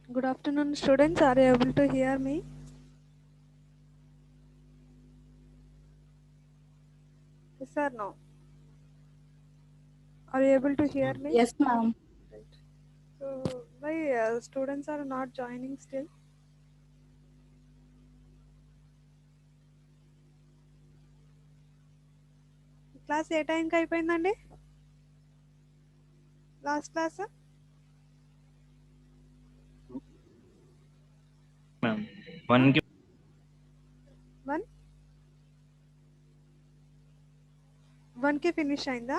Good afternoon, students. Are you able to hear me? Yes or no? Are you able to hear me? Yes, ma'am. Right. So, why students are not joining still? Class ఏ టైంకి అయిపోయిందండి last class ma'am 1 की 1 1కి finish అయిందా?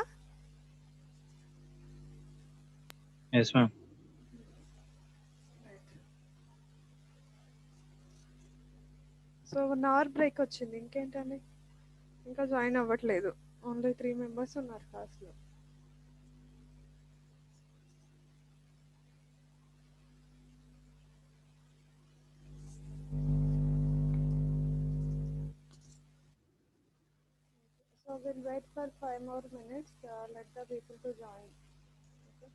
Yes ma'am so 1 hour break వచ్చింది. ఇంకేంటండి, ఇంకా join అవ్వట్లేదు. ఓన్లీ 3 మెంబర్స్ ఉన్నారు క్లాస్లో. So we'll wait for 5 more minutes. Let the people to join. Okay.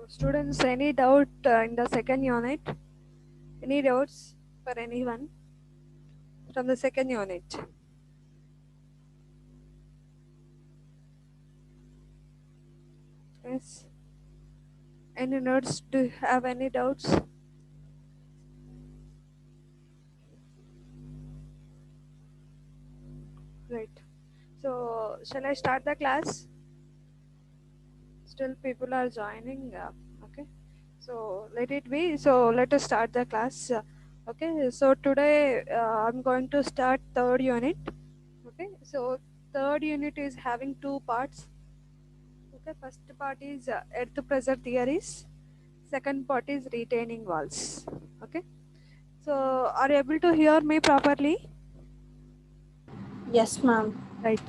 students, any doubt in the second unit? Any doubts for anyone from the second unit? Yes. Any notes? Do you have any doubts? Right. So, shall I start the class? Still, people are joining. Okay. So, let it be. So, let us start the class. Okay. So, today I'm going to start third unit. Okay. So, third unit is having two parts. Okay. First part is earth pressure theories. Second part is retaining walls. Okay. So, are you able to hear me properly? Yes, ma'am. Right.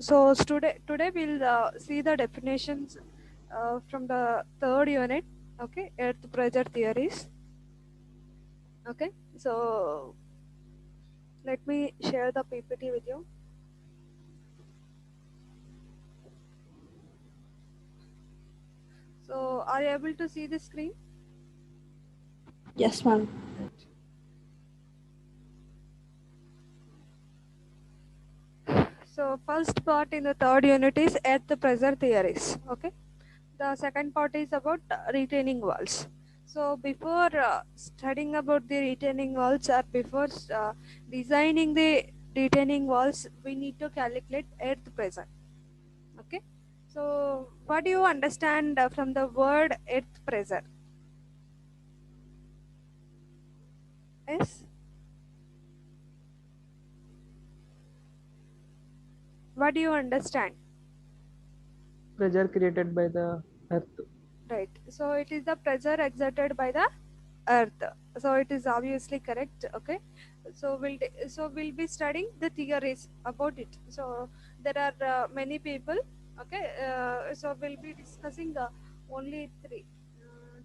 So today we'll see the definitions from the third unit. Okay, earth pressure theories. Okay, so let me share the PPT with you. So are you able to see the screen? Yes, ma'am. So first part in the third unit is earth pressure theories. Okay, the second part is about retaining walls. So before studying about the retaining walls or before designing the retaining walls, we need to calculate earth pressure. Okay, so what do you understand from the word earth pressure? Yes, what do you understand? Pressure created by the earth. Right, so it is the pressure exerted by the earth, so it is obviously correct. Okay, so we'll be studying the theories about it. So there are many people. Okay, so we'll be discussing only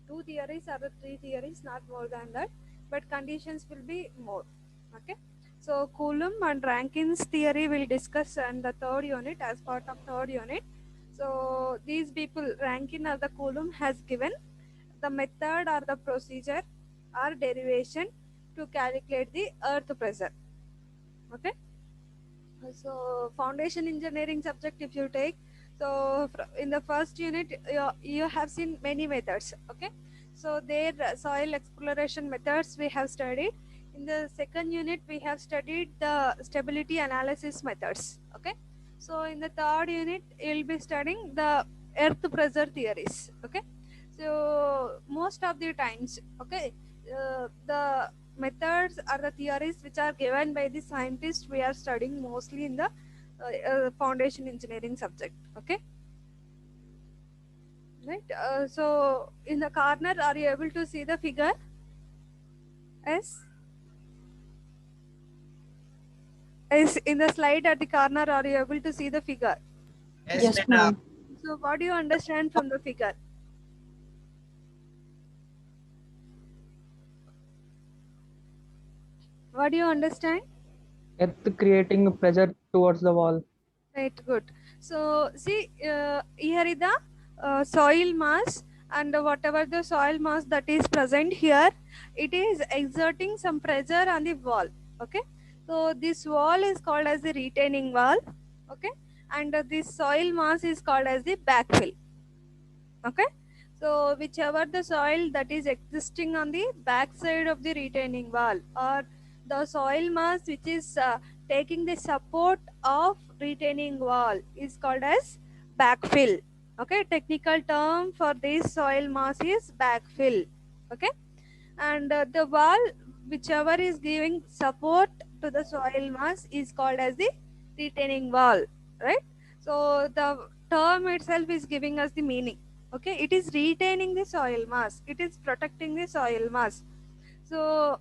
two theories or three theories, not more than that, but conditions will be more. Okay, so Coulomb and Rankin's theory will discuss in the third unit as part of third unit. So these people, Rankin or the Coulomb, has given the method or the procedure or derivation to calculate the earth pressure. Okay, so foundation engineering subject if you take, so in the first unit you have seen many methods. Okay, so their soil exploration methods we have studied. In the second unit we have studied the stability analysis methods. Okay, so in the third unit you'll be studying the earth pressure theories. Okay, so most of the times, okay, the methods or the theories which are given by the scientists we are studying mostly in the foundation engineering subject. Okay, right. So in the corner, are you able to see the figure? Yes. Yes, in the slide at the corner, are you able to see the figure? Yes, ma'am. So what do you understand from the figure? What do you understand? Earth creating pressure towards the wall. Right, good. So see, here is the soil mass, and whatever the soil mass that is present here, it is exerting some pressure on the wall. Okay, so this wall is called as the retaining wall. Okay, and this soil mass is called as the backfill. Okay, so whichever the soil that is existing on the back side of the retaining wall, or the soil mass which is taking the support of retaining wall, is called as backfill. Okay, technical term for this soil mass is backfill. Okay, and the wall whichever is giving support to the soil mass is called as the retaining wall, right? So the term itself is giving us the meaning. Okay, it is retaining the soil mass, it is protecting the soil mass. So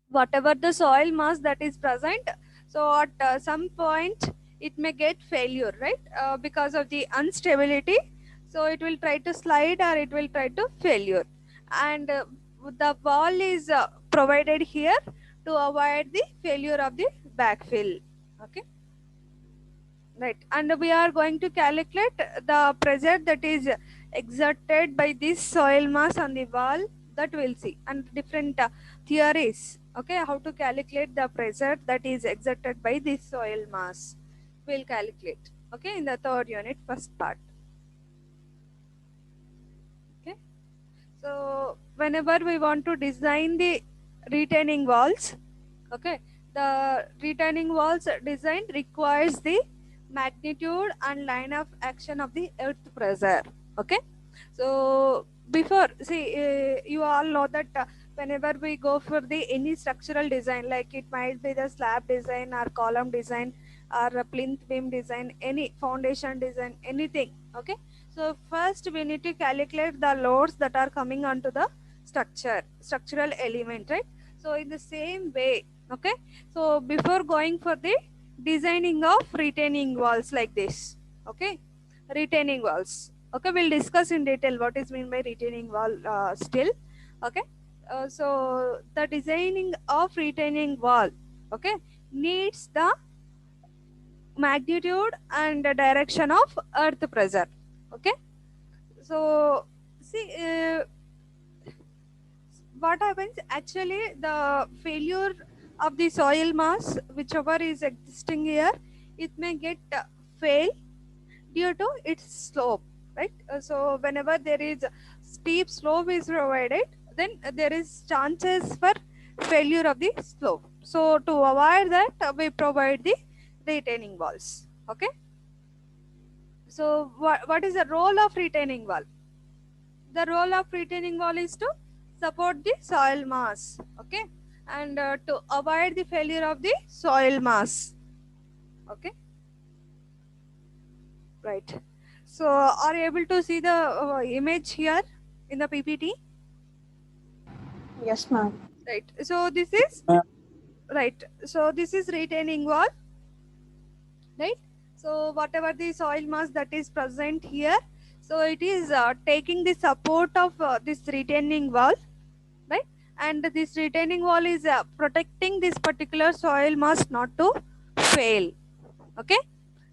whatever the soil mass that is present, so at some point it may get failure, right? Because of the instability, so it will try to slide or it will try to failure, and the wall is provided here to avoid the failure of the backfill. Okay, right? And we are going to calculate the pressure that is exerted by this soil mass on the wall, that we'll see, and different theories, okay, how to calculate the pressure that is exerted by this soil mass, we'll calculate, okay, in the third unit, first part. Okay, so whenever we want to design the retaining walls, okay, the retaining walls design requires the magnitude and line of action of the earth pressure, okay. So before, see, you all know that whenever we go for the any structural design, like it might be the slab design or column design or a plinth beam design, any foundation design, anything, okay. So first we need to calculate the loads that are coming onto the structural element, right? So in the same way, okay, so before going for the designing of retaining walls like this, okay, retaining walls, okay, we'll discuss in detail what is mean by retaining wall still, okay. So the designing of retaining wall, okay, needs the magnitude and the direction of earth pressure, okay. So see, what happens actually, the failure of the soil mass whichever is existing here, it may get fail due to its slope, right? So whenever there is steep slope is provided, then there is chances for failure of the slope. So to avoid that, we provide the retaining walls, okay. So what is the role of retaining wall? The role of retaining wall is to support the soil mass, okay, and to avoid the failure of the soil mass, okay, right. So are you able to see the image here in the PPT? Yes, ma'am. Right. So this is right. So this is retaining wall, right? So whatever the soil mass that is present here, so it is taking the support of this retaining wall, right? And this retaining wall is protecting this particular soil mass not to fail, okay.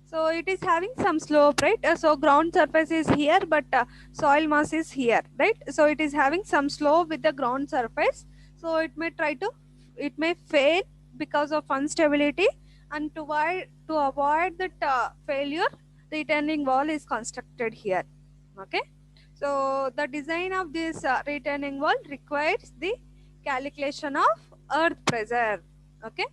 So it is having some slope, right? So ground surface is here, but soil mass is here, right? So it is having some slope with the ground surface, so it may fail because of instability, and to avoid that failure, retaining wall is constructed here, okay. So the design of this retaining wall requires the calculation of earth pressure, okay.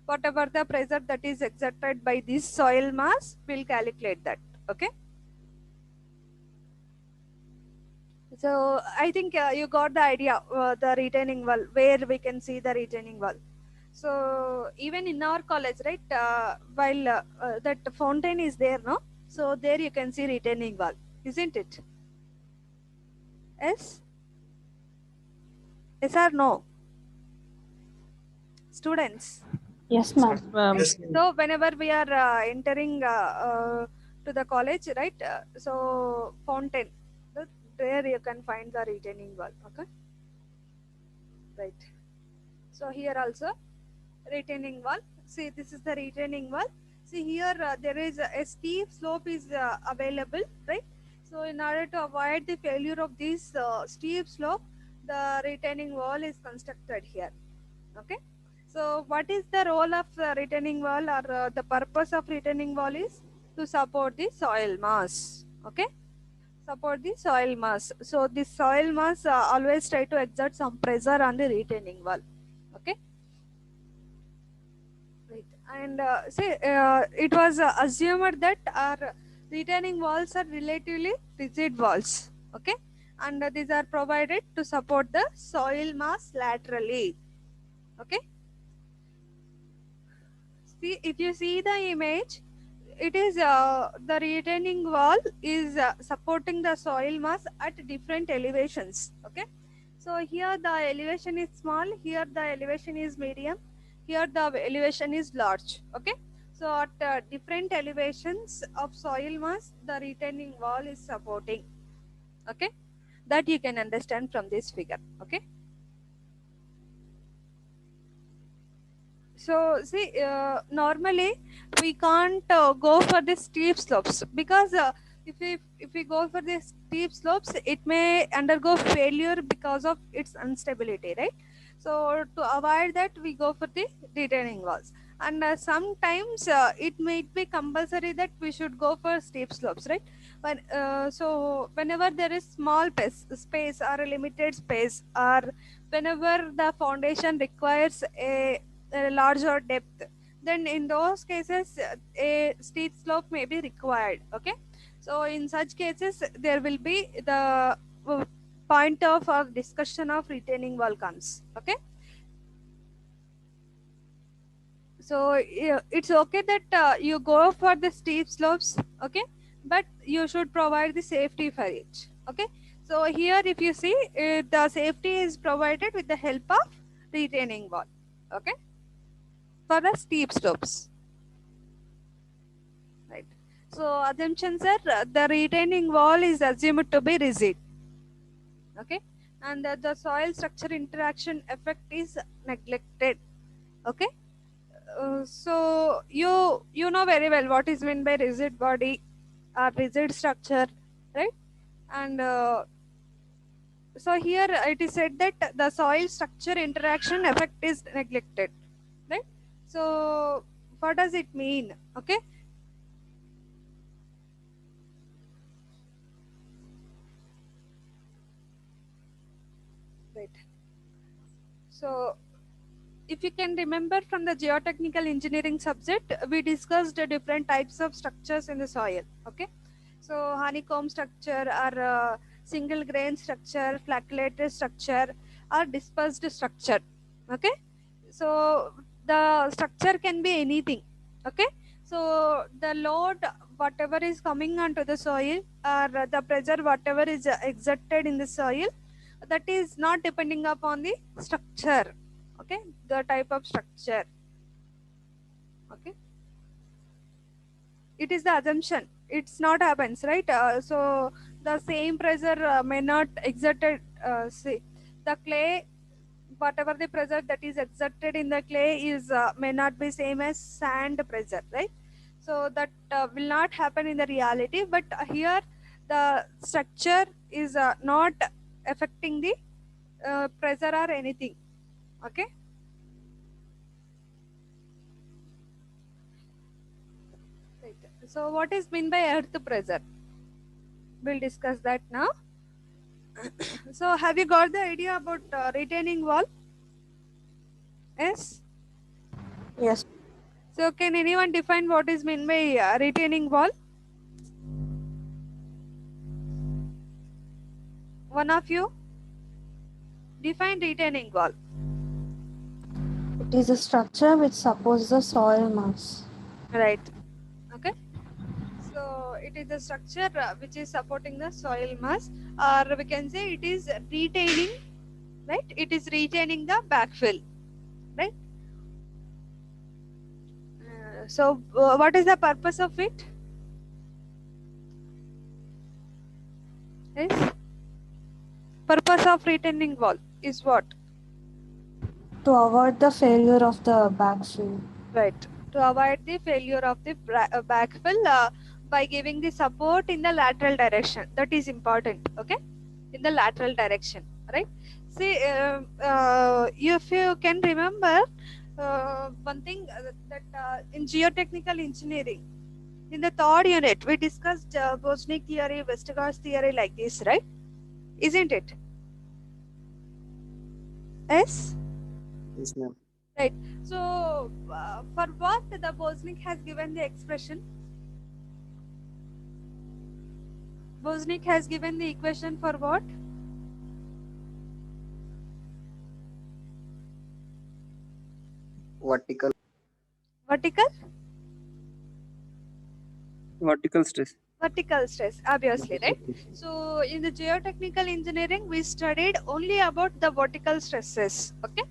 Whatever the pressure that is exerted by this soil mass, we'll calculate that, okay. So I think you got the idea, the retaining wall, where we can see the retaining wall. So even in our college, right, while that fountain is there, no, so there you can see retaining wall, isn't it? Yes, yes or no, students? Yes, ma'am. So whenever we are entering to the college, right, so fountain, there you can find the retaining wall, okay, right. So here also retaining wall, see this is the retaining wall. See here, there is a steep slope is available, right? So in order to avoid the failure of this steep slope, the retaining wall is constructed here, okay. So what is the role of retaining wall, or the purpose of retaining wall is to support the soil mass, okay, support the soil mass. So this soil mass always try to exert some pressure on the retaining wall, okay, right. And say it was assumed that our retaining walls are relatively rigid walls, okay, and these are provided to support the soil mass laterally, okay. See, if you see the image, it is the retaining wall is supporting the soil mass at different elevations, okay. So here the elevation is small, here the elevation is medium, here the elevation is large, okay. So at different elevations of soil mass, the retaining wall is supporting, okay. That you can understand from this figure, okay. So see, normally we can't go for the steep slopes because if we go for the steep slopes, it may undergo failure because of its instability, right? So to avoid that, we go for the retaining walls. And sometimes it might be compulsory that we should go for steep slopes, right? So whenever there is small space or a limited space, or whenever the foundation requires a larger depth, then in those cases a steep slope may be required. Okay, so in such cases there will be the point of our discussion of retaining wall comes. Okay, so it's okay that you go for the steep slopes. Okay, but you should provide the safety for it. Okay, so here if you see, the safety is provided with the help of retaining wall. Okay, for the steep slopes, right? So assumptions are, the retaining wall is assumed to be rigid. Okay, and the soil structure interaction effect is neglected. Okay, so you know very well what is meant by rigid body or rigid structure, right? And so here it is said that the soil structure interaction effect is neglected, right? So what does it mean? Okay, right. So if you can remember from the geotechnical engineering subject, we discussed the different types of structures in the soil. Okay, so honeycomb structure, or single grain structure, flagellated structure, or dispersed structure. Okay, so the structure can be anything. Okay, so the load whatever is coming onto the soil, or the pressure whatever is exerted in the soil, that is not depending upon the structure. Okay, the type of structure. Okay, it is the assumption, it's not happens, right? So the same pressure may not exerted, see, the clay, whatever the pressure that is exerted in the clay is may not be same as sand pressure, right? So that will not happen in the reality, but here the structure is not affecting the pressure or anything. Okay, right. So what is meant by earth pressure? We'll discuss that now. So have you got the idea about retaining wall? Yes. Yes. So can anyone define what is meant by retaining wall? One of you define retaining wall. It is a structure which supports the soil mass. Right. Okay. So it is a structure which is supporting the soil mass, or we can say it is retaining, right? It is retaining the backfill, right? So what is the purpose of it? Yes. Purpose of retaining wall is what? To avoid the failure of the backfill. Right. To avoid the failure of the backfill by giving the support in the lateral direction. That is important. Okay. In the lateral direction. Right. See, if you can remember one thing, that in geotechnical engineering, in the third unit, we discussed Bosniak theory, Westergaard's theory, like this, right? Isn't it? Yes. Yes, ma'am. Right. So, for what the Bosniak has given the expression? Bosniak has given the equation for what? Vertical Vertical? vertical stress. Vertical stress, obviously, right? So, in the geotechnical engineering, we studied only about the vertical stresses. Okay.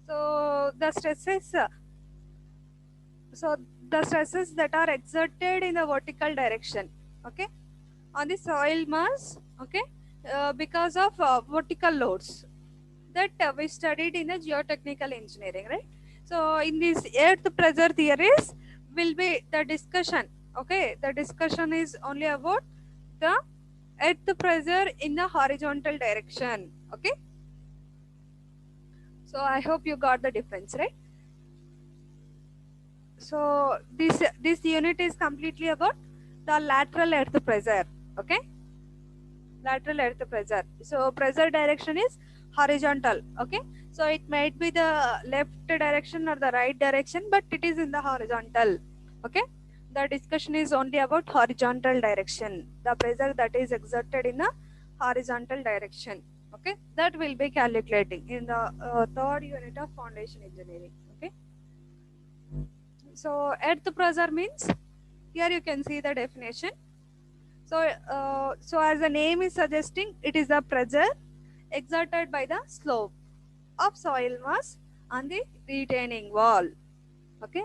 So, the stresses. So, the stresses that are exerted in the vertical direction. Okay, on the soil mass. Okay, because of vertical loads that we studied in the geotechnical engineering, right? So in this earth pressure theories will be the discussion. Okay, the discussion is only about the earth pressure in the horizontal direction. Okay, so I hope you got the difference, right? So this unit is completely about the lateral earth pressure. Okay, lateral earth pressure. So pressure direction is horizontal. Okay, so it might be the left direction or the right direction, but it is in the horizontal. Okay, the discussion is only about horizontal direction, the pressure that is exerted in a horizontal direction. Okay, that will be calculating in the third unit of foundation engineering. Okay, so earth pressure means, here you can see the definition. So as the name is suggesting, it is the pressure exerted by the slope of soil mass on the retaining wall. Okay,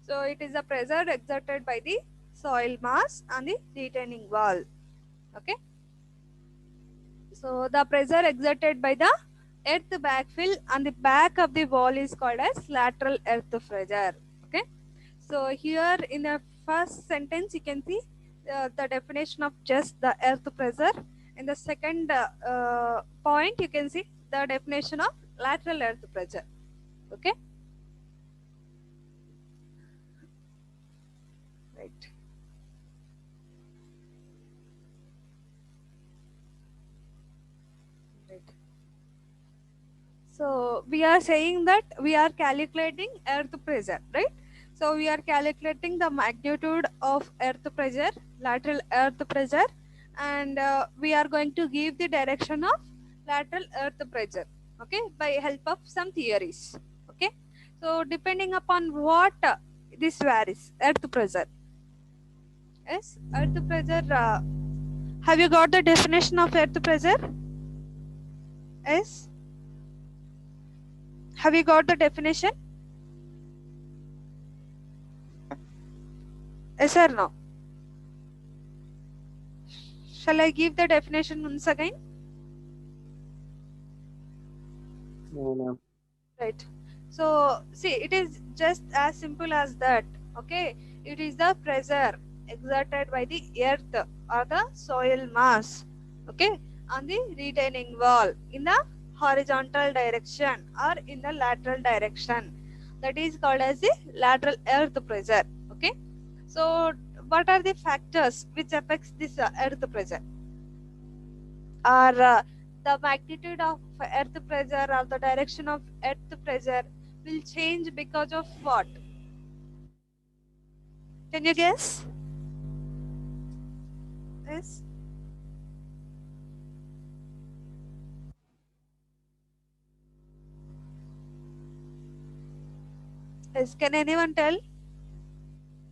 so it is the pressure exerted by the soil mass on the retaining wall. Okay, so the pressure exerted by the earth backfill on the back of the wall is called as lateral earth pressure. Okay, so here in the first sentence you can see the definition of just the earth pressure. In the second point you can see the definition of lateral earth pressure. Okay, right. Right. So we are saying that we are calculating earth pressure, right? So we are calculating the magnitude of earth pressure, lateral earth pressure, and we are going to give the direction of lateral earth pressure, okay, by help of some theories. Okay, so depending upon what this varies, earth pressure. Yes, earth pressure. Have you got the definition of earth pressure? Yes. Have you got the definition? Yes or no? Shall I give the definition once again? No, ma'am. Right. So, see, it is just as simple as that. Okay. It is the pressure exerted by the earth or the soil mass. Okay. On the retaining wall in the horizontal direction or in the lateral direction. That is called as the lateral earth pressure. Okay. So, what are the factors which affects this earth pressure? Or the magnitude of earth pressure or the direction of earth pressure will change because of what? Can you guess? Yes. Yes. Can anyone tell?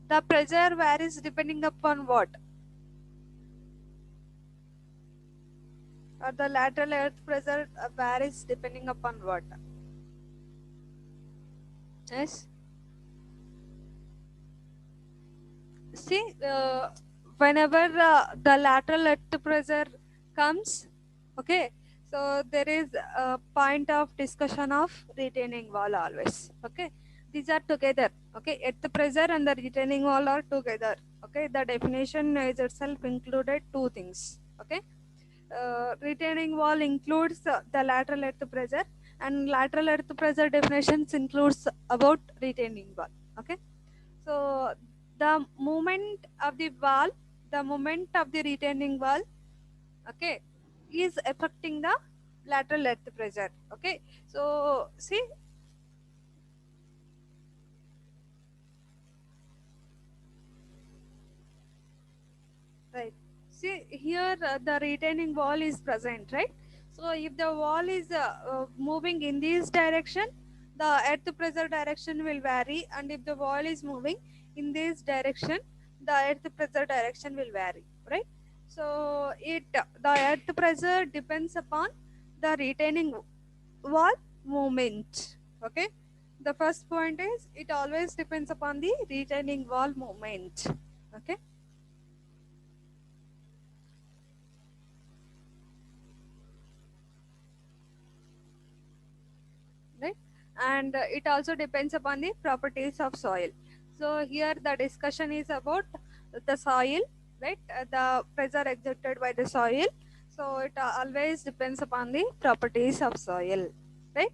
The pressure varies depending upon what? Or the lateral earth pressure varies depending upon what? Yes. See, whenever the lateral earth pressure comes, okay, so there is a point of discussion of retaining wall always. Okay, these are together. Okay, earth pressure and the retaining wall are together. Okay, the definition is itself included two things. Okay, retaining wall includes the lateral earth pressure, and lateral earth pressure definitions includes about retaining wall. Okay, so the movement of the wall, the moment of the retaining wall, okay, is affecting the lateral earth pressure. Okay, so see, right, see here the retaining wall is present, right? So if the wall is moving in this direction, the earth pressure direction will vary, and if the wall is moving in this direction, the earth pressure direction will vary, right? So the earth pressure depends upon the retaining wall movement. Okay, the first point is it always depends upon the retaining wall movement. Okay, right, and it also depends upon the properties of soil. So here the discussion is about the soil, right? The pressure exerted by the soil. So it always depends upon the properties of soil, right?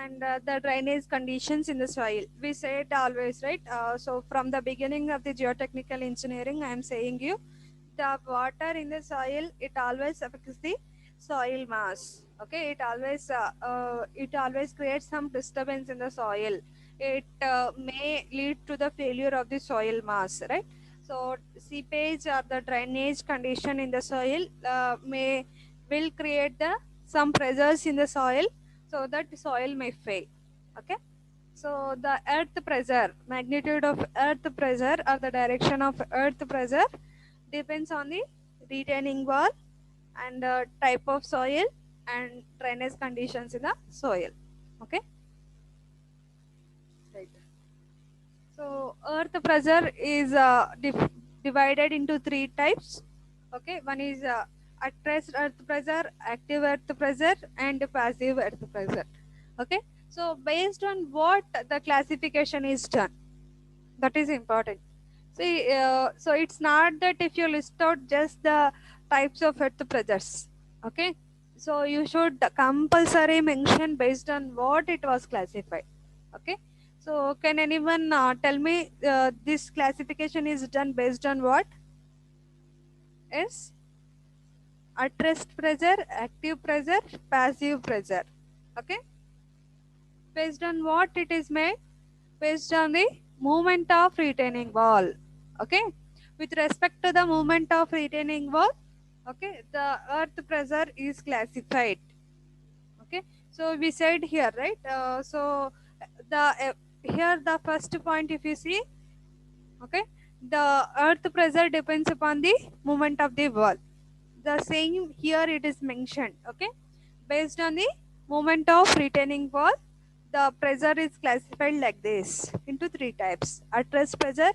And the drainage conditions in the soil. We said always, right? So from the beginning of the geotechnical engineering, I am saying you, the water in the soil, it always affects the soil mass. Okay, it always creates some disturbance in the soil. It may lead to the failure of the soil mass, right? So seepage or the drainage condition in the soil will create the some pressures in the soil, so that soil may fail. Okay, so the earth pressure, magnitude of earth pressure or the direction of earth pressure depends on the retaining wall and type of soil and drainage conditions in the soil. Okay, right. So earth pressure is divided into three types. Okay, one is at rest earth pressure, active earth pressure, and passive earth pressure. Okay, so based on what the classification is done, that is important. See, so it's not that if you list out just the types of earth pressures, okay, so you should compulsory mention based on what it was classified. Okay, so can anyone tell me this classification is done based on what? Yes, at rest pressure, active pressure, passive pressure. Okay, based on what it is made? Based on the movement of retaining wall. Okay, with respect to the movement of retaining wall, okay, the earth pressure is classified. Okay, so we said here, right? So the here the first point, if you see, okay, the earth pressure depends upon the movement of the wall. The same here it is mentioned. Okay, based on the movement of retaining wall, the pressure is classified like this into three types: at rest pressure,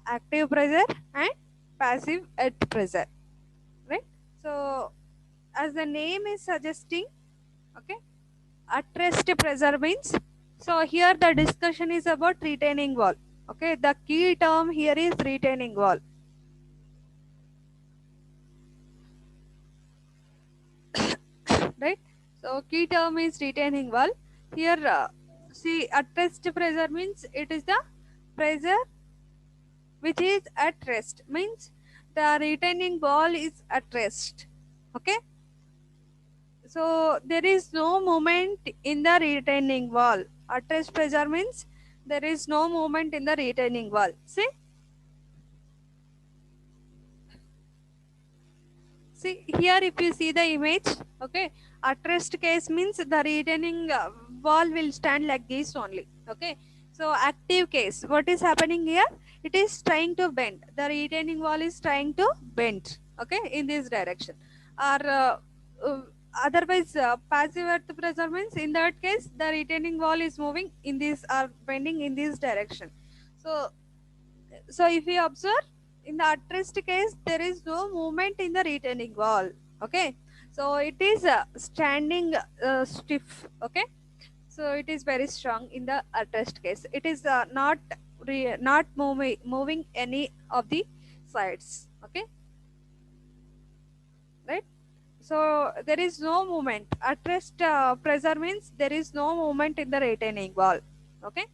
active pressure, and passive earth pressure. Right? So, as the name is suggesting, okay, at rest pressure means, so here the discussion is about retaining wall. Okay, the key term here is retaining wall. Right? So, key term is retaining wall. Here, see, at rest pressure means it is the pressure which is at rest, means the retaining wall is at rest. Okay, so there is no movement in the retaining wall. At rest pressure means there is no movement in the retaining wall. See here, if you see the image, okay, at rest case means the retaining wall will stand like this only. Okay, so active case, what is happening here? It is trying to bend. The retaining wall is trying to bend. Okay, in this direction. Or uh, otherwise, passive earth pressure means in that case the retaining wall is moving in this or bending in this direction. So if you observe, in the at rest case, there is no movement in the retaining wall. Okay, so it is standing stiff. Okay, so it is very strong in the at rest case. It is not moving any of the sides. Okay, right? So there is no movement. At rest pressure means there is no movement in the retaining wall. Okay.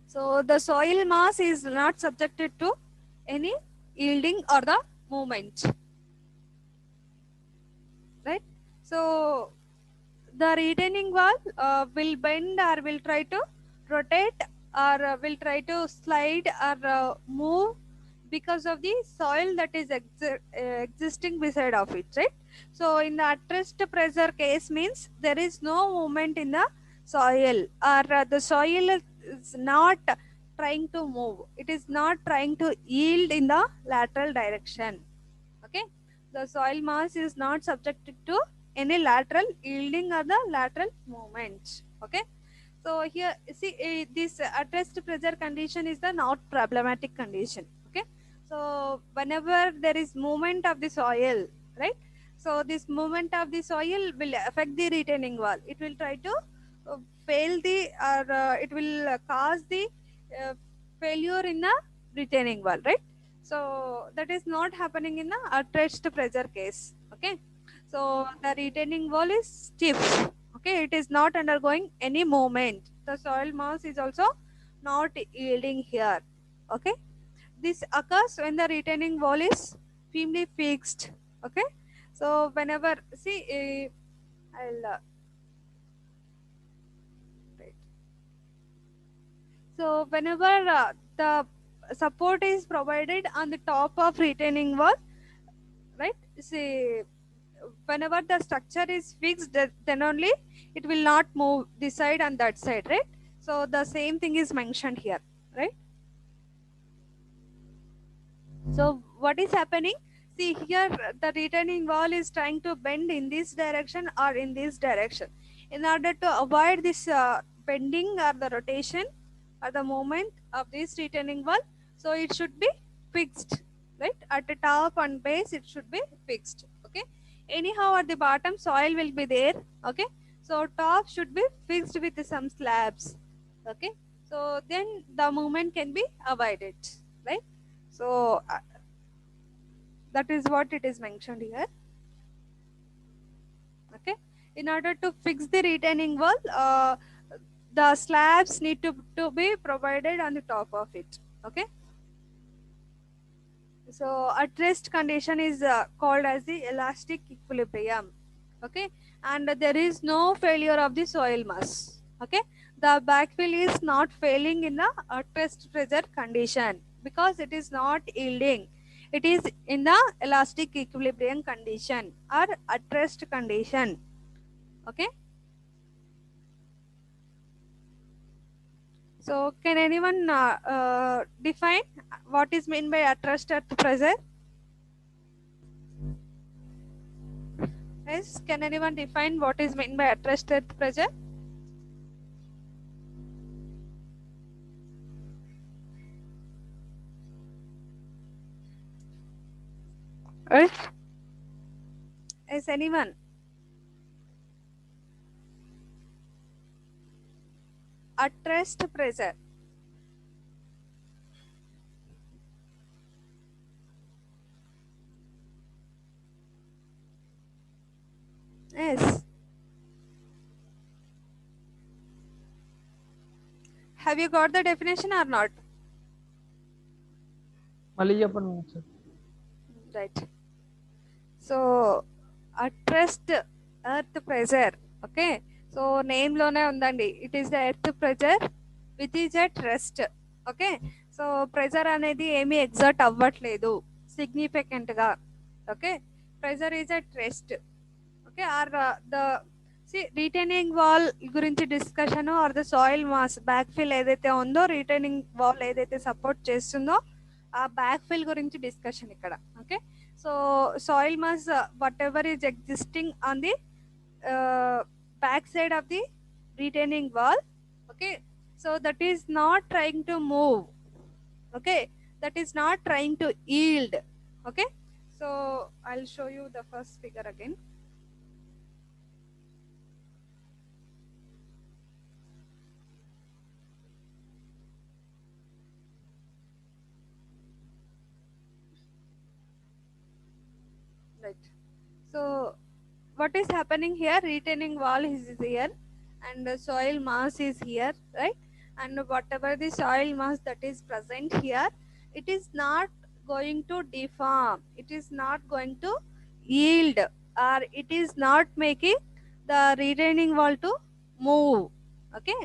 So the soil mass is not subjected to any yielding or the movement. Right? So the retaining wall will bend or will try to rotate or will try to slide or move because of the soil that is existing beside of it, right? So in the at rest pressure case means there is no movement in the soil, or the soil is not trying to move. It is not trying to yield in the lateral direction. Okay, the soil mass is not subjected to any lateral yielding or the lateral movement. Okay, so here see this at rest pressure condition is the not problematic condition. Okay, so whenever there is movement of the soil, right, so this movement of the soil will affect the retaining wall. It will try to fail the or it will cause the failure in the retaining wall, right? So that is not happening in the attached pressure case. Okay, so the retaining wall is stiff. Okay, it is not undergoing any movement. The soil mass is also not yielding here. Okay, this occurs when the retaining wall is firmly fixed. Okay, so whenever see I'll wait. So whenever the support is provided on the top of retaining wall, right? See, whenever the structure is fixed, then only it will not move this side and that side, right? So the same thing is mentioned here, right? So what is happening? See here, the retaining wall is trying to bend in this direction or in this direction. In order to avoid this bending or the rotation or the movement of this retaining wall, so it should be fixed, right? At the top and base, it should be fixed. Okay. Anyhow, at the bottom, soil will be there. Okay. So top should be fixed with some slabs. Okay. So then the movement can be avoided, right? So that is what it is mentioned here. Okay, in order to fix the retaining wall, the slabs need to be provided on the top of it. Okay, so at rest condition is called as the elastic equilibrium. Okay, and there is no failure of the soil mass. Okay, the backfill is not failing in the at rest pressure condition because it is not yielding. It is in the elastic equilibrium condition or at rest condition. Okay, so can anyone define what is meant by at rest earth pressure? Yes, can anyone define what is meant by at rest earth pressure? Earth? Is anyone? At rest pressure. Yes. Have you got the definition or not? మళ్ళీ చెప్పండి sir. Right. So at rest earth pressure. Okay. So name lone undandi. It is the earth pressure which is at rest. Okay. So pressure అనేది ఏమీ exert అవ్వట్లేదు significant గా. Okay. Pressure is at rest. Okay. Or the see retaining wall గురించి discussion or the soil mass back fill ఏదైతే ఉందో retaining wall ఏదైతే support చేస్తుందో ఆ బ్యాక్ ఫిల్ గురించి డిస్కషన్ ఇక్కడ. Okay, so soil mass what ever is existing on the back side of the retaining wall. Okay, so that is not trying to move. Okay, that is not trying to yield. Okay, so I'll show you the first figure again. Right, so what is happening here? Retaining wall is here and the soil mass is here, right? And whatever the soil mass that is present here, it is not going to deform, it is not going to yield, or it is not making the retaining wall to move. Okay,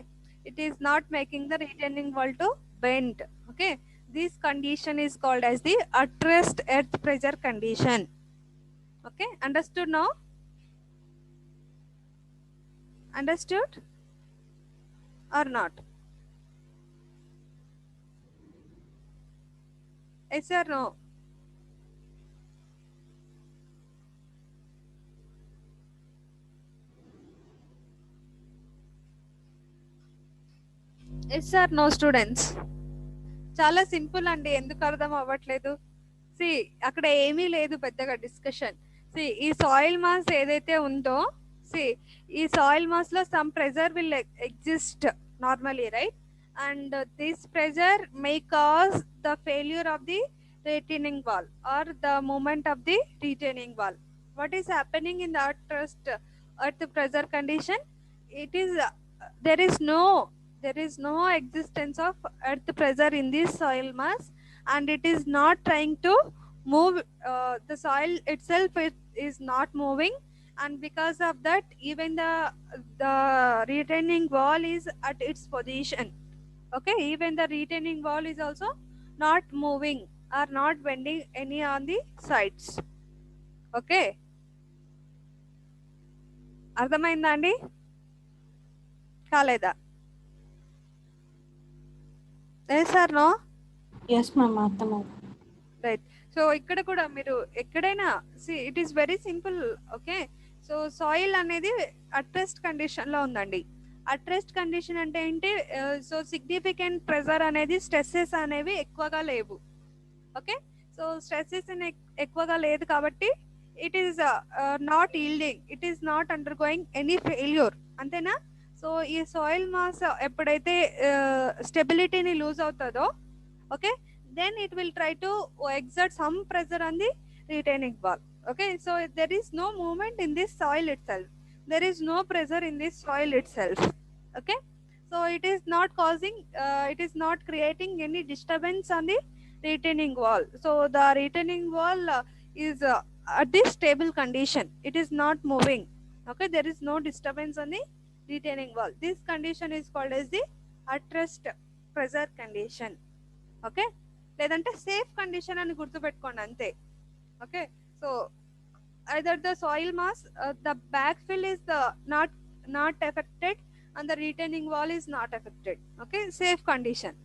it is not making the retaining wall to bend. Okay, this condition is called as the at rest earth pressure condition. Okay, understood now? Understood or not? Yes or no? Yes or no, students? చాలా simple అండి, ఎందుకు అర్థం అవ్వట్లేదు? C అక్కడ ఏమీ లేదు పెద్దగా discussion. C ఈ సాయిల్ మాస్ ఏదైతే ఉందో see, ఈ soil mass లో some pressure will exist normally, right? And this pressure may cause the failure of the retaining wall or the movement of the retaining wall. What is happening in the earth pressure condition? It is there is no existence of earth pressure in this soil mass, and it is not trying to move. The soil itself is not moving, and because of that, even the retaining wall is at its position. Okay, even the retaining wall is also not moving or not bending any on the sides. Okay, అర్థమైందా అండి? కాలేదా? Sir no? Yes, ma'am. అర్థమైంది. Right. So ఇక్కడ కూడా మీరు ఎక్కడైనా it is very simple. Okay, so soil అనేది at rest condition లో ఉందండి. అట్రెస్ట్ కండిషన్ అంటే ఏంటి? సో సిగ్నిఫికెంట్ ప్రెజర్ అనేది, స్ట్రెస్సెస్ అనేవి ఎక్కువగా లేవు. ఓకే, సో స్ట్రెస్సెస్ ఎక్కువగా లేదు కాబట్టి it is not yielding, it is not undergoing any failure. అంతేనా? సో ఈ సాయిల్ మాస్ ఎప్పుడైతే స్టెబిలిటీని లూజ్ అవుతుందో, okay, then it will try to exert some pressure on the retaining wall. Okay, so there is no movement in this soil itself, there is no pressure in this soil itself. Okay, so it is not causing it is not creating any disturbance on the retaining wall. So the retaining wall is at this stable condition, it is not moving. Okay, there is no disturbance on the retaining wall. This condition is called as the at rest pressure condition. Okay, లేదంటే safe condition అని గుర్తుపెట్టుకోండి అంతే. Okay, so either the soil mass, the back fill his not affected and the retaining wall is not affected. Okay, safe condition.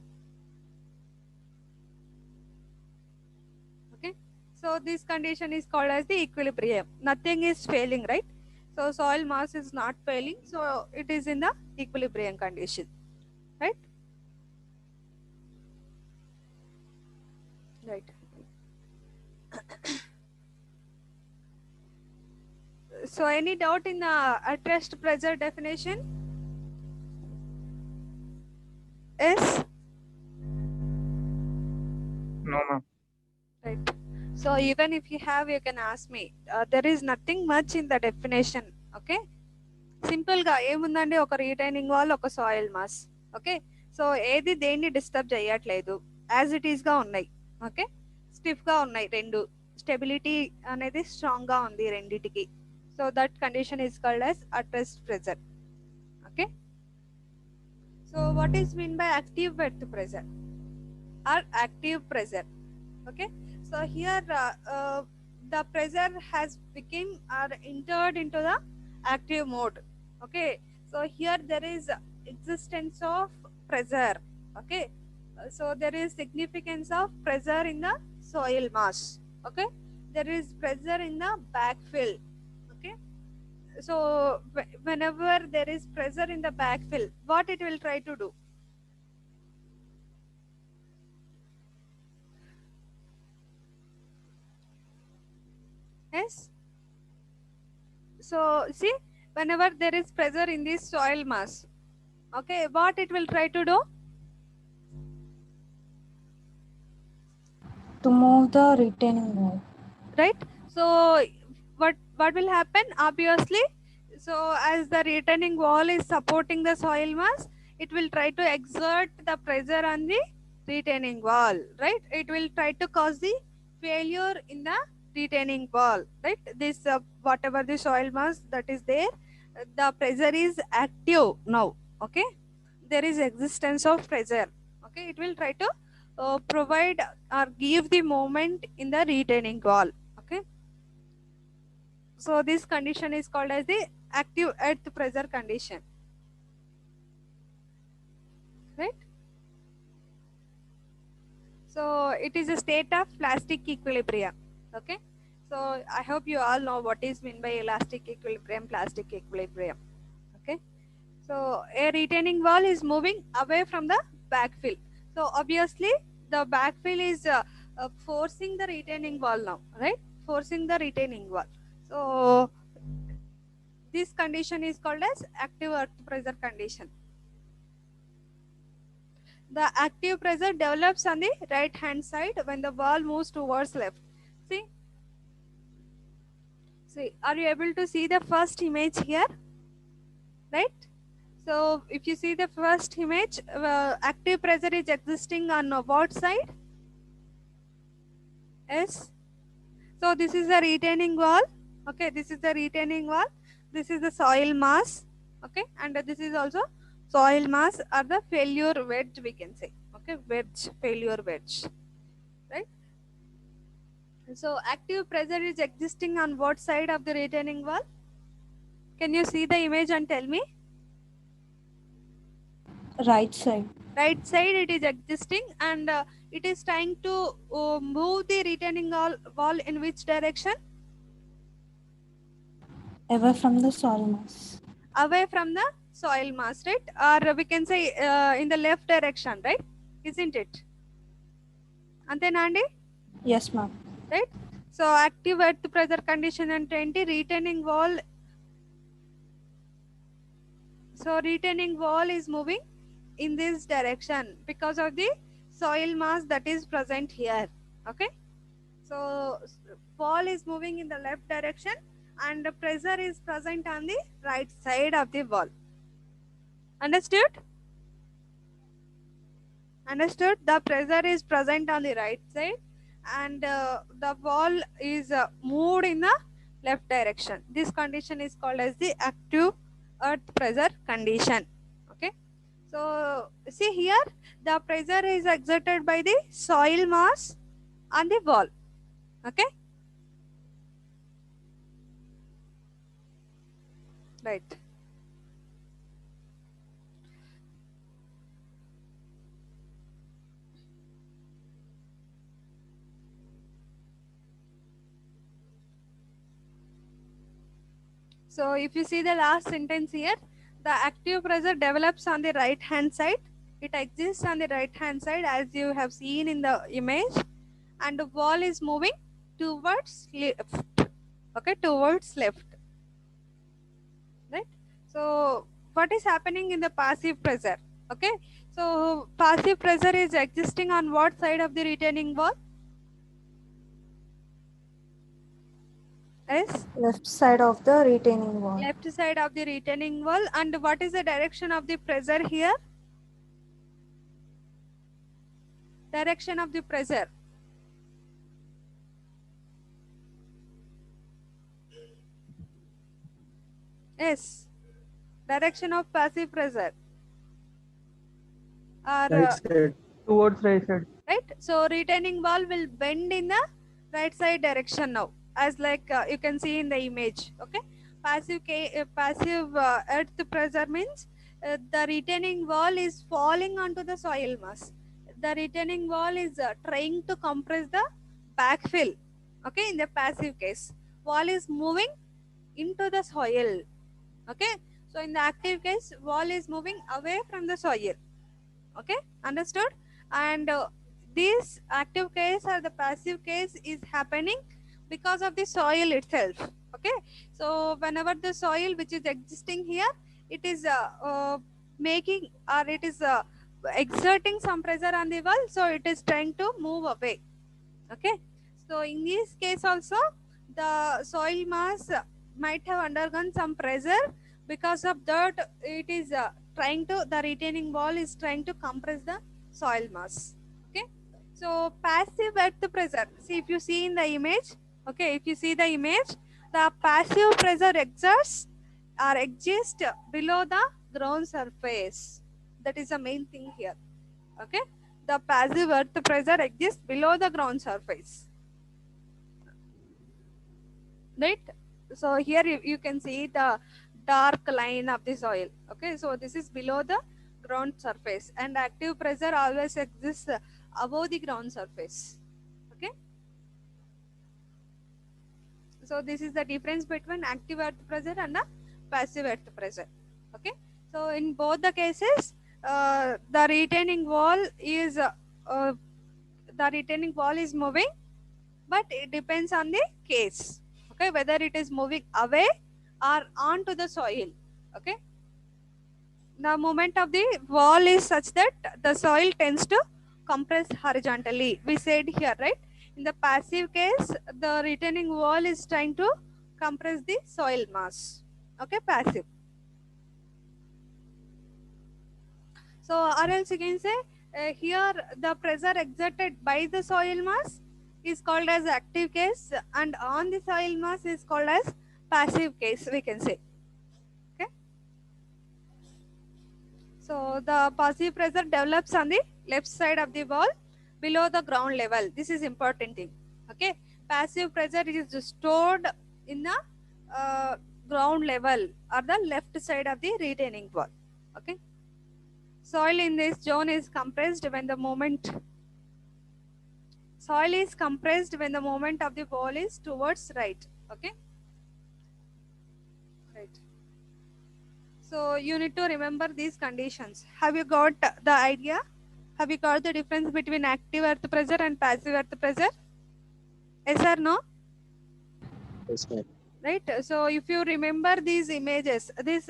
Okay, so this condition is called as the equilibrium. Nothing is failing, right? So soil mass is not failing, so it is in the equilibrium condition, right? Right. So any doubt in the at rest pressure definition? Yes? No, ma'am. Right. So even if you have, you can ask me. There is nothing much in the definition. Okay, simple గా ఏముందండి, ఒక retaining wall, ఒక soil mass. Okay, so ఏది దేన్ని disturb చేయట్లేదు, as it is గా ఉన్నాయి. Okay, stiff గా ఉన్నాయి రెండు, స్టెబిలిటీ అనేది స్ట్రాంగ్ గా ఉంది రెండిటికి. So that condition is called as at rest pressure. Okay, so what is mean by active earth pressure or active pressure? Okay, so here the pressure has become or entered into the active mode. Okay, so here there is existence of pressure. Okay, so there is significance of pressure in the soil mass. Okay, there is pressure in the backfill. Okay, so whenever there is pressure in the backfill, what it will try to do? Yes, so see, whenever there is pressure in this soil mass, okay, what it will try to do? To move the retaining wall. Right, so what will happen? Obviously, so as the retaining wall is supporting the soil mass, it will try to exert the pressure on the retaining wall, right? It will try to cause the failure in the retaining wall, right? This whatever the soil mass that is there, the pressure is active now. Okay, there is existence of pressure. Okay, it will try to provide or give the moment in the retaining wall. Okay, so this condition is called as the active earth pressure condition, right? So it is a state of plastic equilibrium. Okay, so I hope you all know what is meant by elastic equilibrium, plastic equilibrium. Okay, so a retaining wall is moving away from the backfill. So obviously the backfill is forcing the retaining wall now, right? Forcing the retaining wall. So this condition is called as active earth pressure condition. The active pressure develops on the right hand side when the wall moves towards left. See, are you able to see the first image here? Right? So if you see the first image, active pressure is existing on what side? Yes. So this is the retaining wall. Okay, this is the retaining wall. This is the soil mass. Okay, and this is also soil mass or the failure wedge, we can say. Okay, wedge, failure wedge. Right? So active pressure is existing on what side of the retaining wall? Can you see the image and tell me? Right side. Right side it is existing, and it is trying to move the retaining wall in which direction? Away from the soil mass. Away from the soil mass, right? Or we can say in the left direction, right? Isn't it? Antena andi? Yes, ma'am. Right? So active earth pressure condition and 20 retaining wall. So retaining wall is moving in this direction because of the soil mass that is present here. Okay, so wall is moving in the left direction and the pressure is present on the right side of the wall. Understood? Understood? The pressure is present on the right side and the wall is moved in the left direction. This condition is called as the active earth pressure condition. Okay, so see here, the pressure is exerted by the soil mass on the wall. Okay, right. So if you see the last sentence here, the active pressure develops on the right hand side. It exists on the right hand side as you have seen in the image, and the wall is moving towards left. Okay, towards left. Right? So what is happening in the passive pressure? Okay, so passive pressure is existing on what side of the retaining wall? Yes, Left side of the retaining wall. left side of the retaining wall. And what is the direction of the pressure here? Direction of the pressure. Yes, direction of passive pressure. Or, Right side. Towards right side. right? So retaining wall will bend in the right side direction now, as like you can see in the image. Okay, passive earth pressure means the retaining wall is falling onto the soil mass. The retaining wall is trying to compress the backfill. Okay, in the passive case, wall is moving into the soil. Okay, so in the active case, wall is moving away from the soil. Okay, understood? And this active case or the passive case is happening because of the soil itself. Okay, so whenever the soil which is existing here, it is making, or it is exerting some pressure on the wall, so it is trying to move away. Okay, so in this case also, the soil mass might have undergone some pressure. Because of that, it is trying to, the retaining wall is trying to compress the soil mass. Okay, so passive earth pressure, see if you see in the image. Okay, if you see the image, the passive pressure exerts or exists below the ground surface. That is the main thing here. Okay, the passive earth pressure exists below the ground surface. Right, so here you can see the dark line of the soil. Okay, so this is below the ground surface, and active pressure always exists above the ground surface. Okay, so this is the difference between active earth pressure and the passive earth pressure. Okay, so in both the cases, the retaining wall is moving, but it depends on the case. Okay, whether it is moving away or onto the soil. Okay, the movement of the wall is such that the soil tends to compress horizontally. We said here, right? In the passive case, the retaining wall is trying to compress the soil mass. Okay, passive. So, or else you can say here the pressure exerted by the soil mass is called as active case, and on the soil mass is called as passive case, we can say. Okay. So the passive pressure develops on the left side of the wall below the ground level. This is important thing. Okay. Passive pressure is stored in the ground level or the left side of the retaining wall. Okay. Soil in this zone is compressed when the moment of the wall is towards right. Okay. Right. So you need to remember these conditions. Have you got the idea? Have you got the difference between active earth pressure and passive earth pressure? Yes or no? Yes, ma'am. Right. So if you remember these images, this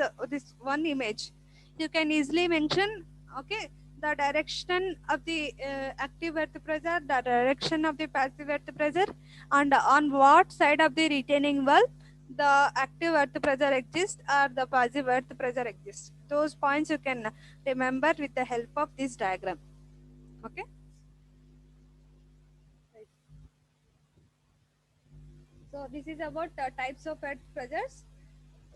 one image, you can easily mention, okay, the direction of the active earth pressure, the direction of the passive earth pressure, and on what side of the retaining wall the active earth pressure exists or the passive earth pressure exists. Those points you can remember with the help of this diagram. Okay. Right. So this is about types of earth pressures.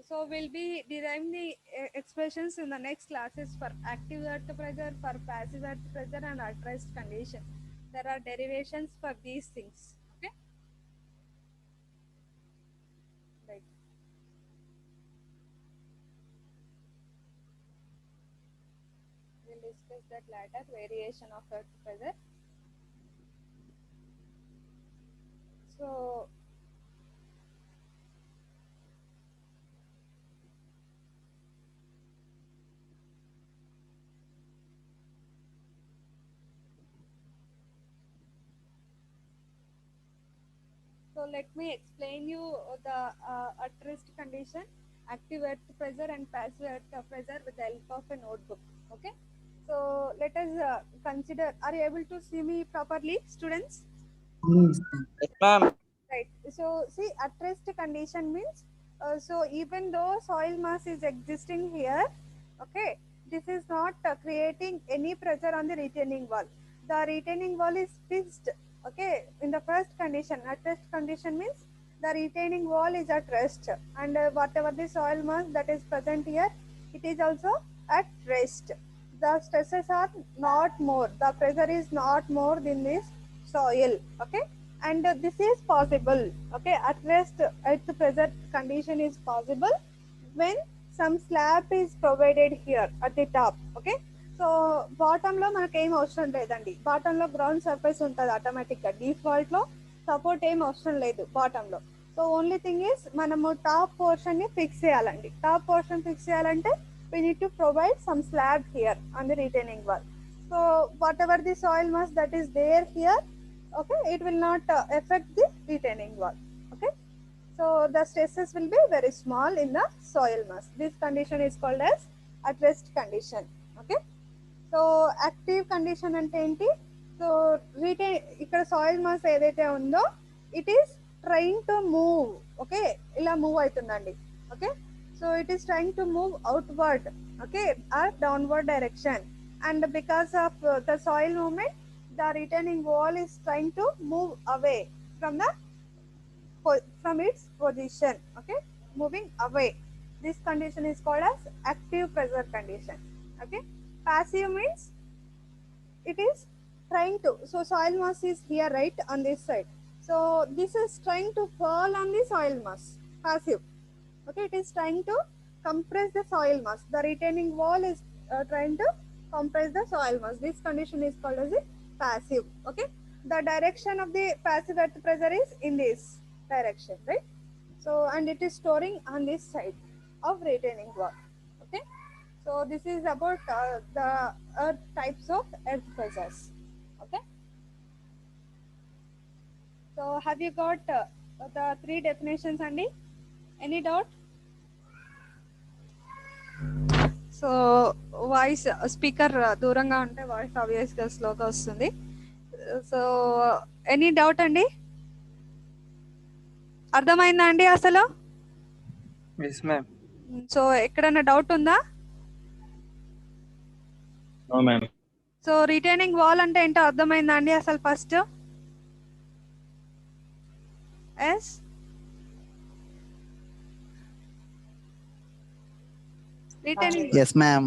So we'll be deriving the expressions in the next classes for active earth pressure, for passive earth pressure, and at rest condition. There are derivations for these things. Okay. Right. We'll discuss that later. Variation of earth pressure. So So let me explain you the at rest condition, active earth pressure and passive earth pressure with the help of a notebook. Okay. So let us consider. Are you able to see me properly, students? Yes, ma'am. Right. So see, at rest condition means so even though soil mass is existing here, okay, this is not creating any pressure on the retaining wall. The retaining wall is fixed. Okay, in the first condition, at rest condition means the retaining wall is at rest, and whatever the soil mass that is present here, it is also at rest. The stresses are not more. The pressure is not more than this soil. Okay, and this is possible. Okay, at rest at the present condition is possible when some slab is provided here at the top. Okay, so bottom లో మనకు ఏం అవసరం లేదండి. Bottom లో ground surface ఉంటుంది automatic గా. Default లో support ఏం అవసరం లేదు బాటమ్ లో. సో ఓన్లీ థింగ్ ఈస్ మనము టాప్ పోర్షన్ ని ఫిక్స్ చేయాలండి. టాప్ పోర్షన్ ఫిక్స్ చేయాలంటే we need to provide some slab here on the retaining wall. So whatever the soil mass that is there here, okay, it will not affect the retaining wall. Okay, so the stresses will be very small in the soil mass. This condition is called as at rest condition. Okay, so active condition ante enti, so retain ikkada soil mass edaithe undo, it is trying to move. Okay, ila move aitundandi. Okay, so it is trying to move outward, okay, or downward direction, and because of the soil movement, the retaining wall is trying to move away from the from its position. Okay, moving away. This condition is called as active pressure condition. Okay, passive means it is trying to, so soil mass is here, right, on this side, so this is trying to fall on the soil mass. Passive. Okay, it is trying to compress the soil mass. The retaining wall is trying to compress the soil mass. This condition is called as a passive. Okay, the direction of the passive earth pressure is in this direction, right? So and it is storing on this side of retaining wall. Okay, so this is about the earth types of earth pressures. Okay, so have you got the three definitions, Andy? Any doubt? So voice speaker దూరంగా ఉంటే voice ఆబ్వియస్గా స్లోగా వస్తుంది. So any doubt అండి? అర్థమైందా అండి అసలు? Yes, ma'am. So ఎక్కడైనా డౌట్ ఉందా? No ma'am. So retaining wall అంటే ఏంటో అర్థమైందా అండి అసలు first? Yes, retaining. Yes, ma'am.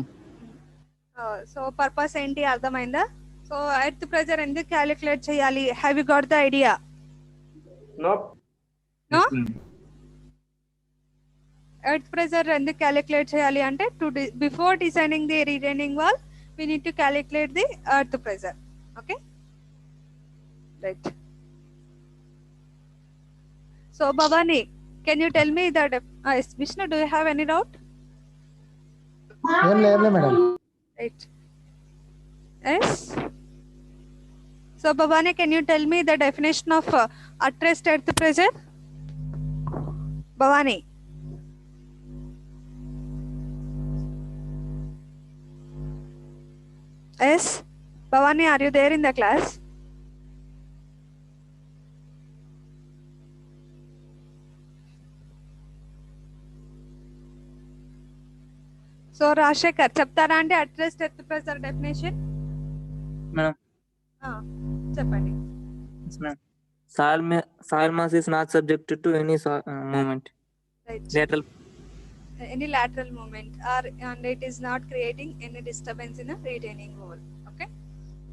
So purpose ఏంటి అర్థమైందా? సో ఎర్త్ ప్రెజర్ ఎందుకు క్యాలిక్యులేట్ చేయాలి? Have you got the idea? Nope. No? Yes, ma'am. Earth pressure ఎందుకు క్యాలిక్యులేట్ చేయాలి అంటే before designing the retaining wall we need to calculate the earth pressure. Okay, right. So Bhavani, can you tell me that yes, Vishnu, do you have any doubt? madam. Right. Yes. So Bhavani, can you tell me the definition of at rest earth pressure? Bhavani. Yes, Bhavani, are you there in the class? So Rashekar, చెప్తారా అంటే at rest earth pressure definition? Ma'am. చెప్పండి. Yes, ma'am. Soil mass is not subjected to any movement. Right. Lateral. Any lateral movement, or and it is not creating any disturbance in the retaining wall. Okay,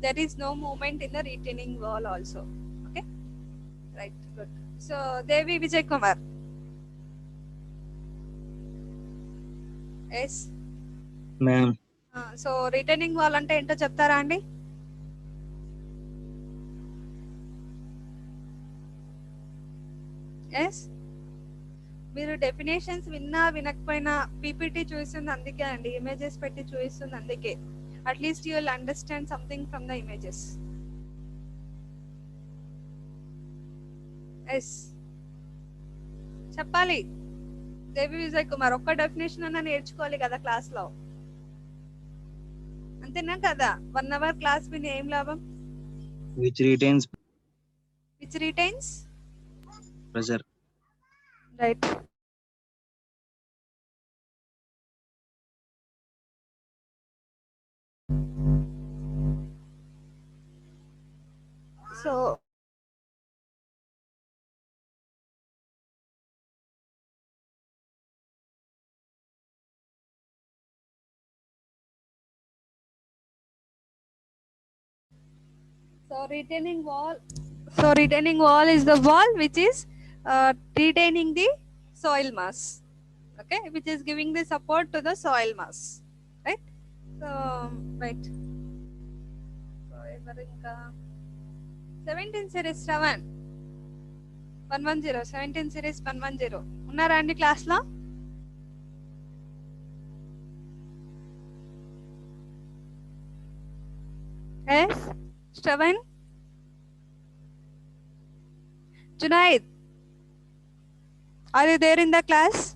there is no movement in the retaining wall also. Okay, right, good. So Devi Vijay Kumar. Yes, ma'am. So retaining wall అంటే ఏంటో చెప్తారా అండి? Yes, మీరు definitions విన్నా వినకపోయినా PPT చూస్తుంది అందుకే అండి, images పెట్టి చూపిస్తుంది అందుకే. At least you will understand something from the images. Yes, చెప్పాలి. దేవి విజయ్ కుమార్, ఒక్క డెఫినేషన్ అన్నా నేర్చుకోవాలి కదా క్లాస్ లో, అంతేనా కదా? 1 hour క్లాస్ విని ఏం లాభం? Which retains which retains pressure. Right. So retaining wall is the wall which is retaining the soil mass, okay, which is giving the support to the soil mass, right? So right, so evarinka 17 series 110 17 series 110 ఉన్నారా అండి class లో? yes, Shravan, Junaid, are you there in the class?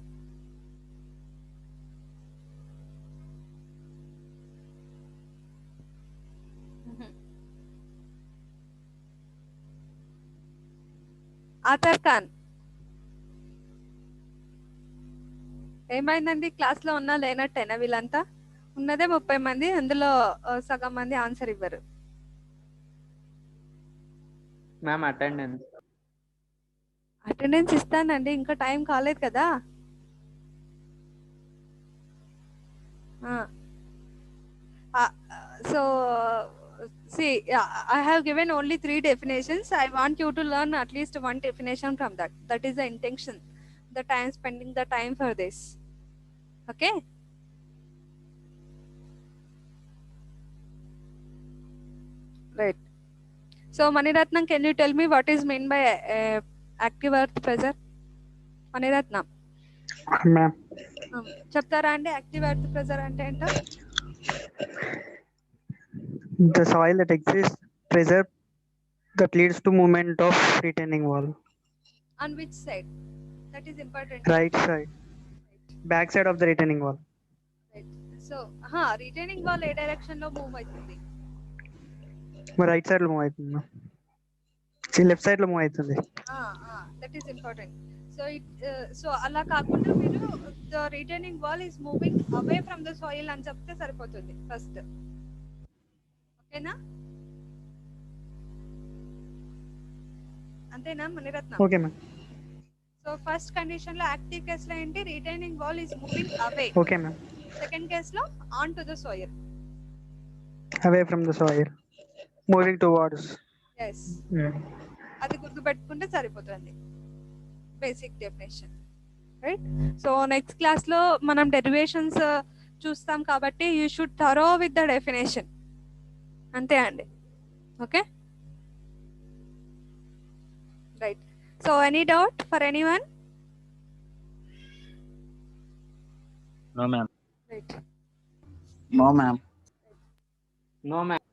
Atar Khan, ఏమైందండి class లో ఉన్నా లేనట్టేనా? వీళ్ళంతా ఉన్నదే 30 మంది, అందులో సగం మంది ఆన్సర్ ఇవ్వరు. మ్యామ్ అటెండెన్స్ ఇస్తానండి, ఇంకా టైం కాలేదు కదా. So see, I have given only 3 definitions. I want you to learn at least one definition from that. That is the intention, the time spending the time for this. Okay, right. So Maniratnam, can you tell me what is meant by active earth pressure? Maniratnam, ma'am. చెప్తారా అండి active earth pressure అంటే ఏంటో? The soil that exists pressure that leads to movement of retaining wall. On which side? That is important. Right side. Back side of the retaining wall. Right. So retaining wall ఏ direction లో move అవుతుంది? మరి right side లో move అవుతుంది ma'am. Left side లో move అవుతుంది. That is important. So అలా కాకుండా మీరు the retaining wall is moving away from the soil అని చెప్తే సరిపోతుంది ఫస్ట్. ఓకేనా? అంతేనా Maniratnam? Okay ma'am. So first condition లో యాక్టివ్ కేస్ లో ఏంటి? Retaining wall is moving away. Okay ma'am. Second case లో on to the soil. Away from the soil moving towards. Yes, అది గుర్తు పెట్టుకుంటే సరిపోతుంది. Basic definition, right? So next class లో మనం డెరివేషన్స్ చూస్తాం కాబట్టి you should thorough with the definition. అంతే అండి. Okay, right. So any doubt for anyone? No, ma'am. రైట్. No, ma'am. No, ma'am.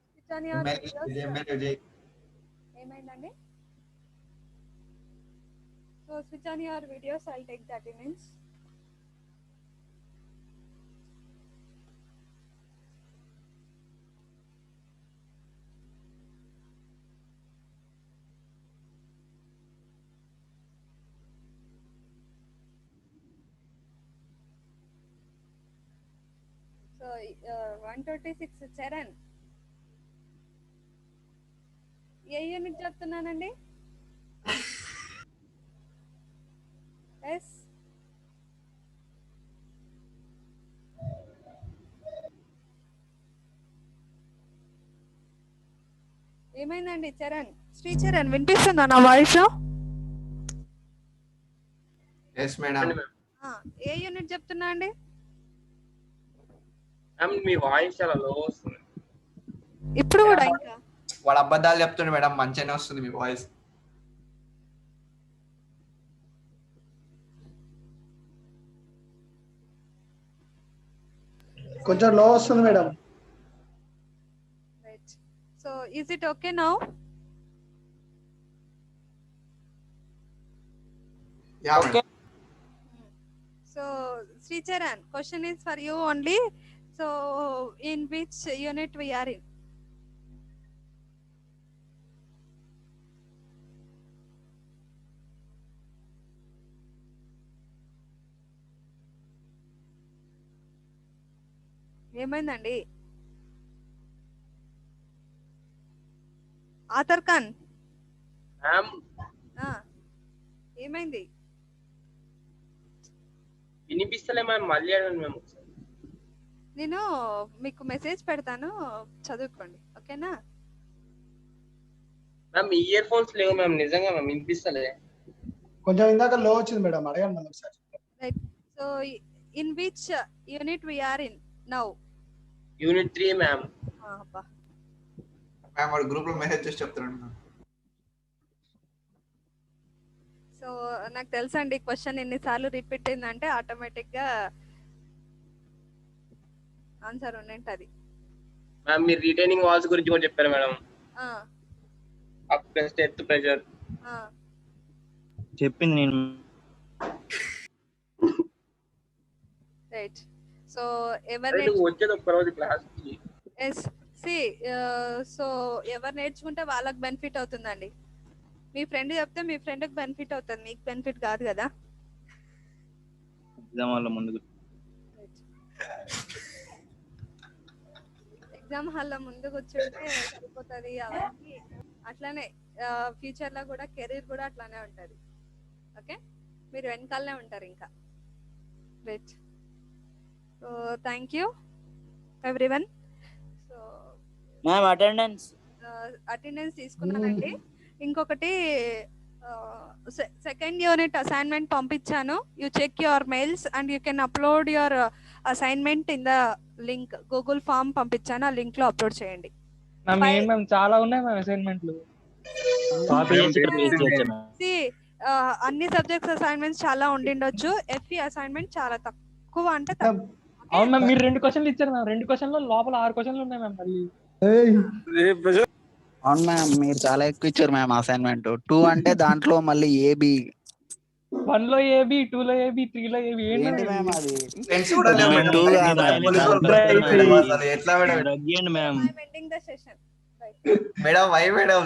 ఏమైందండి? So switch on your videos, I'll take the attendance. So 126 Charan, ఏ unit చెప్తున్నానండి? Yes, ఏమైందండి చరణ్? శ్రీచరణ్ వినిపిస్తుందా నా voice? Yes, madam. ఏ unit చెప్తున్నా అండి? మ్యామ్ మీ వాయిస్ చాలా లో వస్తుంది. ఇప్పుడు కూడా ఇంకా వాడు అబద్ధాలు చెప్తుండే మేడం, మంచిగానే వస్తుంది మీ వాయిస్. కొంచెం లో వస్తుంది madam. Right. So is it okay now? Yeah madam. So Sricharan, question is for you only. So in which unit we are in? ఏమైందండి? ఆతర్ ఖాన్, మ్యామ్ ఏమైంది? వినిపిస్తలే మ్యామ్, మళ్ళీ అడగండి మ్యామ్ ఒకసారి. నేను మీకు మెసేజ్ పెడతాను, చదువుకోండి. ఓకేనా? మ్యామ్ ఇయర్ ఫోన్స్ లేవు మ్యామ్, నిజంగా మ్యామ్ వినిపిస్తలే. కొంచెం ఇందాక లో వచ్చింది మేడం, అడగండి మళ్ళీ ఒకసారి. Right. So in which unit we are in now? Unit 3 ma'am. అబ్బా, మ్యామ్ వాడు గ్రూప్ లో మెసేజ్ చేసి చెప్తున్నాడు మ్యామ్. సో నాకు తెలుసండి క్వశ్చన్ ఎన్నిసార్లు రిపీట్ అయిందంటే ఆటోమేటిక్ గా ఆన్సర్ ఉండింటది. మ్యామ్ మీరు రిటైనింగ్ వాల్స్ గురించి కూడా చెప్పారు మేడం. అప్ ప్రెస్ ఎత్ ప్రెజర్ చెప్పింది నేను. రైట్. సో ఎవరు వచ్చేది ఒక్క రోజు క్లాస్ కి. ఎస్, సి సో ఎవరు నేర్చుకుంటే వాళ్ళకి బెనిఫిట్ అవుతుందండి. మీ ఫ్రెండ్ చెప్తే మీ ఫ్రెండ్కి బెనిఫిట్ అవుతుంది, మీకు బెనిఫిట్ కాదు కదా. ఎగ్జామ్ వాళ్ళ ముందు ఎగ్జామ్ హాల్లో ముందు కూర్చుంటే సరిపోతుంది. అవన్నీ అట్లానే ఫ్యూచర్ లో కూడా కెరీర్ కూడా అట్లానే ఉంటది. ఓకే, మీరు వెనకాలనే ఉంటారు ఇంకా. Right. So thank you everyone. So ma'am attendance తీసుకున్నానండి. ఇంకొకటి సెకండ్ యూనిట్ అసైన్మెంట్ పంపించాను. You check your mails and you can upload your assignment in the link. Google form పంపించాను, ఆ లింక్ లో అప్లోడ్ చేయండి. మ్యామ్ చాలా ఉన్నాయి మ్యామ్ అసైన్మెంట్లు. అన్ని సబ్జెక్ట్స్ అసైన్మెంట్స్ చాలా ఉండిండొచ్చు. ఎఫ్ఈ అసైన్మెంట్ చాలా తక్కువ, అంటే అవును మ్యామ్. మీరు 2 క్వశ్చన్లు ఇచ్చారు మ్యామ్. 2 క్వశ్చన్లో లోపల 6 క్వశ్చన్లు ఉన్నాయి మ్యామ్. మళ్ళీ అవును మ్యామ్, మీరు చాలా ఎక్కువ ఇచ్చారు మ్యామ్ అసైన్మెంట్. 2 అంటే దాంట్లో మళ్ళీ ఏబి 1 లో ఏబి, 2 లో ఏబి, 3 లో ఏబి ఏంటి ఏంటి మ్యామ్ మ్యామ్ అది? ఫ్రెండ్స్ కూడా లేవు మ్యామ్, మేడం. two మరి గా మ్యామ్. పోలీసు వాళ్ళు Right. మేడం అసలు ఎట్లా మేడం? రగ్గియండి ma'am. I'm ending the session. Bye. Madam why madam